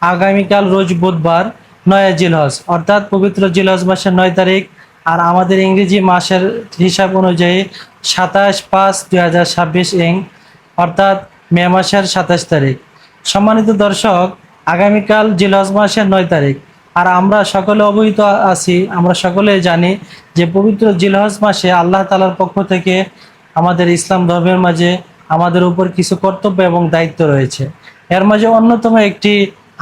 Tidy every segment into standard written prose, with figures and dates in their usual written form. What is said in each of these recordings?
আগামীকাল রোজ বুধবার 9 জিলহজ, অর্থাৎ পবিত্র জিলহজ মাসের 9 তারিখ। আর আমাদের ইংরেজি মাসের হিসাব অনুযায়ী 27/5/2026 অর্থাৎ মে মাসের 27 তারিখ। সম্মানিত দর্শক, আগামীকাল জিলহজ মাসের 9 তারিখ। আর আমরা সকলে অবহিত আছি, আমরা সকলে জানি যে পবিত্র জিলহজ মাসে আল্লাহ তাআলার পক্ষ থেকে আমাদের ইসলাম ধর্মের মাঝে আমাদের উপর কিছু কর্তব্য এবং দায়িত্ব রয়েছে। এর মাঝে অন্যতম একটি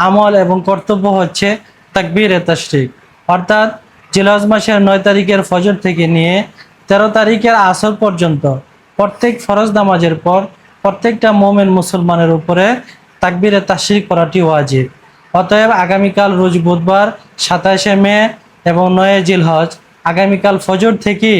আমল এবং কর্তব্য হচ্ছে তাকবীরে তাশরিক, অর্থাৎ জিলহজ মাসের 9 তারিখের ফজর থেকে নিয়ে 13 তারিখের আসর পর্যন্ত প্রত্যেক ফরজ নামাজের পর প্রত্যেকটা মুমিন মুসলমানের উপরে তাকবীরে তাশরিক করাটি ওয়াজিব। অতএব আগামীকাল রোজ বুধবার 27শে মে এবং 9 জিলহজ, আগামীকাল ফজর থেকে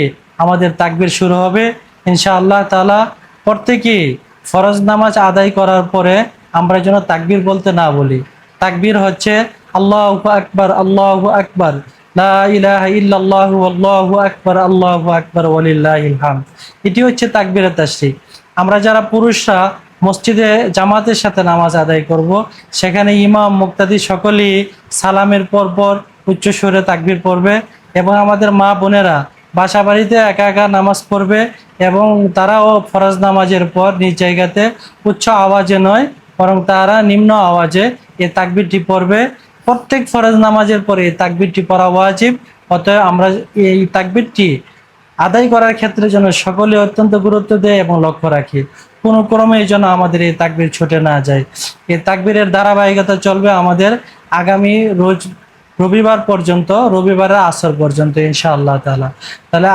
আমাদের তাকবীর শুরু হবে ইনশাআল্লাহ তাআলা। প্রত্যেকেই ফরজ নামাজ আদায় করার পরে আমরা যেন তাকবীর বলতে না বলি। তাকবীর হচ্ছে আল্লাহু আকবার, আল্লাহু আকবার, লা ইলাহা ইল্লাল্লাহু আল্লাহু আকবার, আল্লাহু আকবার ওয়ালিল্লাহিল হামদ। এটি হচ্ছে তাকবীরে তাশরিক। আমরা যারা পুরুষরা মসজিদে জামাতের সাথে নামাজ আদায় করব, সেখানে ইমাম মুক্তাদি সকলেই সালামের পর উচ্চ সুরে তাকবীর পড়বে এবং আমাদের মা বোনেরা বাসা বাড়িতে একা একা নামাজ পড়বে এবং তারাও ফরজ নামাজের পর নিজ জায়গাতে উচ্চ আওয়াজে নয় বরং তারা নিম্ন আওয়াজে এই তাকবীরটি পড়বে। প্রত্যেক ফরজ নামাজের পরে এই তাকবীরটি পড়া ওয়াজিব। অতএব আমরা এই তাকবীরটি আদায় করার ক্ষেত্রে যেন সকলে অত্যন্ত গুরুত্ব দেয় এবং লক্ষ্য রাখি, কোনো ক্রমে যেন আমাদের এই তাকবীর ছুটে না যায়। এই তাকবীরের ধারাবাহিকতা চলবে আমাদের আগামী রোজ রবিবার পর্যন্ত, রবিবারের আসর পর্যন্ত ইনশাআল্লাহ তাআলা। তাহলে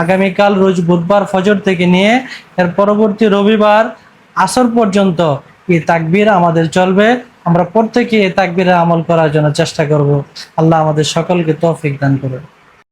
আগামীকাল রোজ বুধবার ফজর থেকে নিয়ে এর পরবর্তী রবিবার আসর পর্যন্ত এই তাকবীর আমাদের চলবে। আমরা প্রত্যেকে এই তাকবীরে আমল করার জন্য চেষ্টা করব। আল্লাহ আমাদের সকলকে তৌফিক দান করুন।